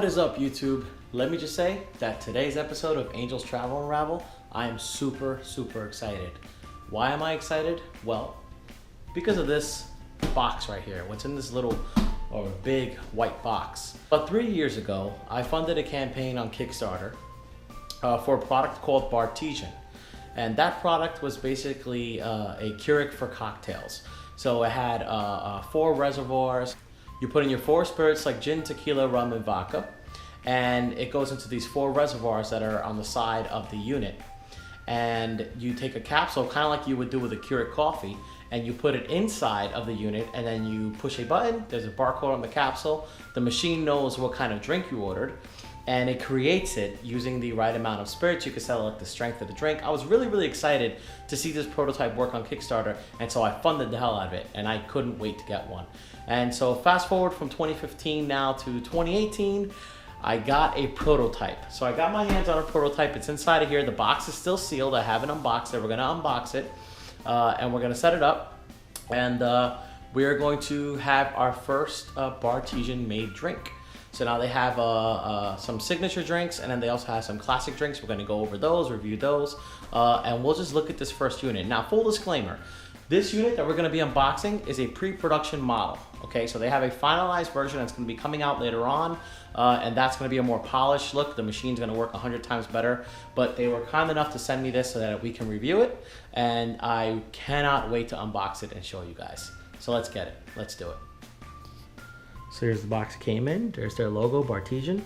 is up, YouTube? Let me just say that today's episode of Angels Travel Unravel, I am super excited. Why am I excited? Well, because of this box right here. What's in this little or big white box. About 3 years ago, I funded a campaign on Kickstarter for a product called Bartesian. And that product was basically a Keurig for cocktails. So it had 4 reservoirs. You put in your 4 spirits like gin, tequila, rum, and vodka. And it goes into these 4 reservoirs that are on the side of the unit. And you take a capsule, kind of like you would do with a Keurig coffee, and you put it inside of the unit, and then you push a button. There's a barcode on the capsule. The machine knows what kind of drink you ordered, and it creates it using the right amount of spirits. You can select the strength of the drink. I was really excited to see this prototype work on Kickstarter, and so I funded the hell out of it, and I couldn't wait to get one. And so fast forward from 2015 now to 2018, I got a prototype. So I got my hands on a prototype. It's inside of here. The box is still sealed. I haven't unboxed it. We're gonna unbox it, and we're gonna set it up, and we are going to have our first Bartesian made drink. So now they have some signature drinks, and then they also have some classic drinks. We're gonna go over those, review those, and we'll just look at this first unit. Now, full disclaimer, this unit that we're gonna be unboxing is a pre-production model, okay? So they have a finalized version that's gonna be coming out later on, and that's gonna be a more polished look. The machine's gonna work 100 times better, but they were kind enough to send me this so that we can review it, and I cannot wait to unbox it and show you guys. So let's get it, let's do it. So here's the box it came in. There's their logo, Bartesian.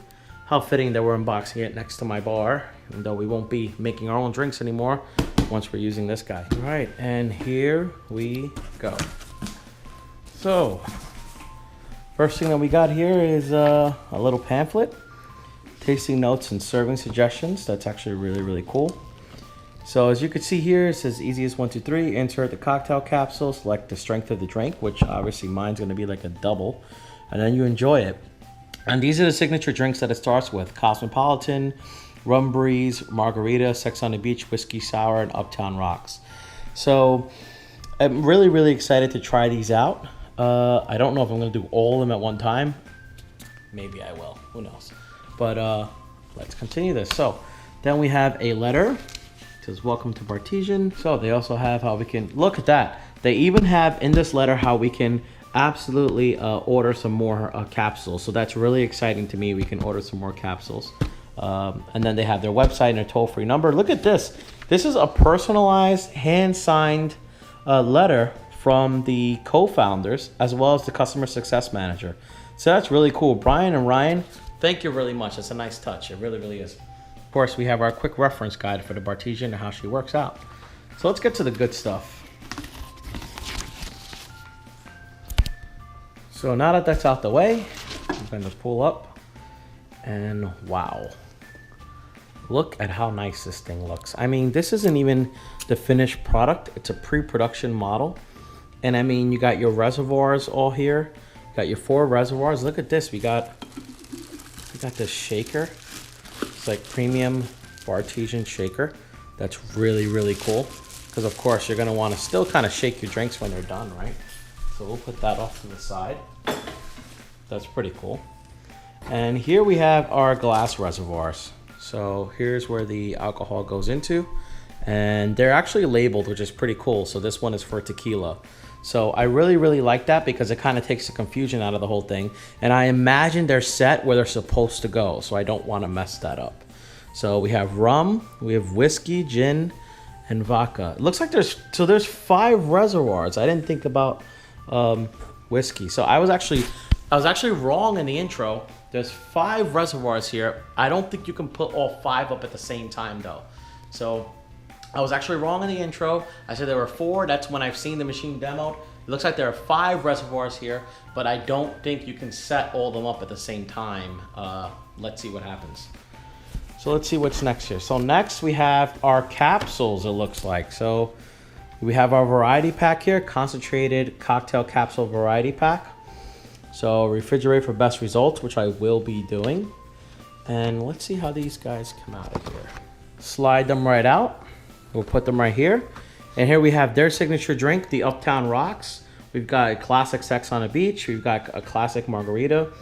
How fitting that we're unboxing it next to my bar, even though we won't be making our own drinks anymore once we're using this guy. All right, and here we go. So, first thing that we got here is a little pamphlet, tasting notes and serving suggestions. That's actually really cool. So as you can see here, it says easiest 1, 2, 3. Insert the cocktail capsule, select the strength of the drink, which obviously mine's gonna be like a double, and then you enjoy it. And these are the signature drinks that it starts with: Cosmopolitan, Rum Breeze, Margarita, Sex on the Beach, Whiskey Sour, and Uptown Rocks. So I'm really excited to try these out. I don't know if I'm gonna do all of them at one time. Maybe I will, who knows. But let's continue this. So then we have a letter. It says, welcome to Bartesian. So they also have how we can, look at that. They even have in this letter how we can absolutely order some more capsules. So that's really exciting to me. We can order some more capsules. And then they have their website and their toll-free number. Look at this. This is a personalized, hand-signed letter from the co-founders as well as the customer success manager. So that's really cool. Brian and Ryan, thank you really much. That's a nice touch. It really is. Of course, we have our quick reference guide for the Bartesian and how she works out. So let's get to the good stuff. So now that that's out the way, I'm going to pull up, and wow. Look at how nice this thing looks. I mean, this isn't even the finished product. It's a pre-production model. And I mean, you got your reservoirs all here. You got your 4 reservoirs. Look at this. We got this shaker. It's like premium Bartesian shaker. That's really cool. Because of course, you're gonna wanna still kind of shake your drinks when they're done, right? So we'll put that off to the side. That's pretty cool. And here we have our glass reservoirs. So here's where the alcohol goes into, and they're actually labeled, which is pretty cool. So this one is for tequila. So I really like that because it kind of takes the confusion out of the whole thing. And I imagine they're set where they're supposed to go, so I don't want to mess that up. So we have rum, we have whiskey, gin, and vodka. It looks like there's 5 reservoirs. I didn't think about whiskey. So I was actually wrong in the intro. There's 5 reservoirs here. I don't think you can put all 5 up at the same time though. So I was actually wrong in the intro. I said there were 4. That's when I've seen the machine demoed. It looks like there are 5 reservoirs here, but I don't think you can set all of them up at the same time. Let's see what happens. So let's see what's next here. So next we have our capsules, it looks like. So we have our variety pack here, concentrated cocktail capsule variety pack. So refrigerate for best results, which I will be doing. And let's see how these guys come out of here. Slide them right out. We'll put them right here. And here we have their signature drink, the Uptown Rocks. We've got a classic Sex on the Beach. We've got a classic margarita.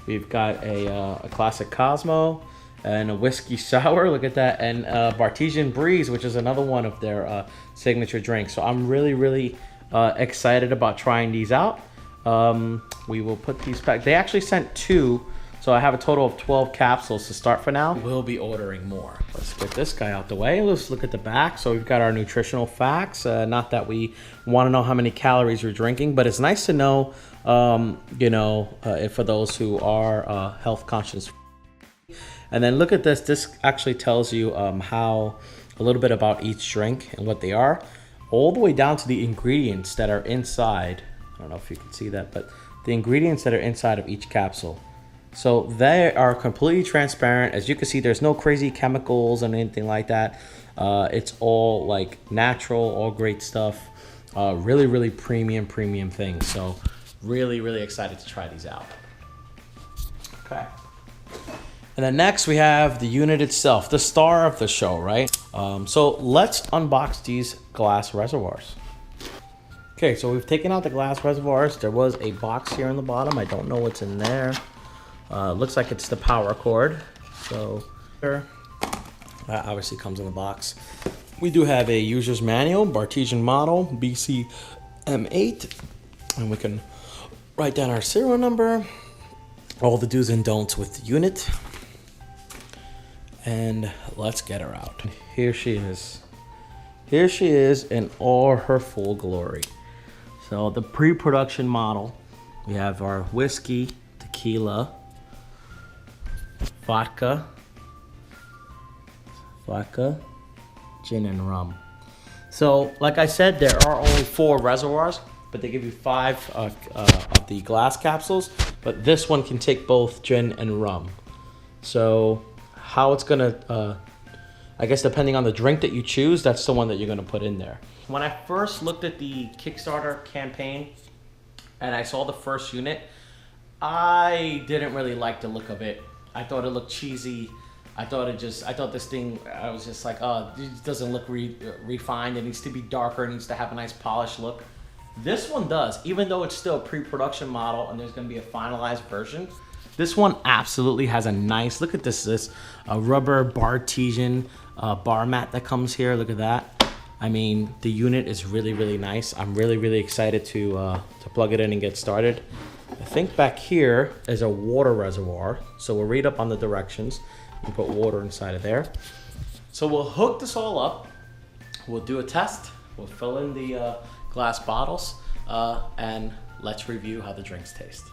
We've got a classic Cosmo and a whiskey sour. Look at that. And Bartesian Breeze, which is another one of their signature drinks. So I'm really excited about trying these out. We will put these back. They actually sent 2. So I have a total of 12 capsules to start for now. We'll be ordering more. Let's get this guy out the way. Let's look at the back. So we've got our nutritional facts. Not that we want to know how many calories you're drinking, but it's nice to know, if for those who are health conscious. And then look at this. This actually tells you a little bit about each drink and what they are, all the way down to the ingredients that are inside. I don't know if you can see that, but the ingredients that are inside of each capsule. So they are completely transparent. As you can see, there's no crazy chemicals and anything like that. It's all like natural, all great stuff. Really premium things. So really excited to try these out. Okay. And then next we have the unit itself, the star of the show, right? So let's unbox these glass reservoirs. Okay, so we've taken out the glass reservoirs. There was a box here on the bottom. I don't know what's in there. Looks like it's the power cord. So that obviously comes in the box. We do have a user's manual, Bartesian model, BCM8. And we can write down our serial number, all the do's and don'ts with the unit. And let's get her out. Here she is. Here she is in all her full glory. So the pre-production model, we have our whiskey, tequila, vodka, gin and rum. So like I said, there are only 4 reservoirs, but they give you 5 of the glass capsules, but this one can take both gin and rum. So how it's gonna, I guess depending on the drink that you choose, that's the one that you're gonna put in there. When I first looked at the Kickstarter campaign and I saw the first unit, I didn't really like the look of it. I thought it looked cheesy. I thought this thing, I was just like, oh, it doesn't look refined. It needs to be darker. It needs to have a nice polished look. This one does, even though it's still a pre-production model and there's gonna be a finalized version. This one absolutely has a nice, look at this rubber Bartesian bar mat that comes here. Look at that. I mean, the unit is really nice. I'm really excited to plug it in and get started. I think back here is a water reservoir. So we'll read up on the directions and put water inside of there. So we'll hook this all up. We'll do a test. We'll fill in the glass bottles and let's review how the drinks taste.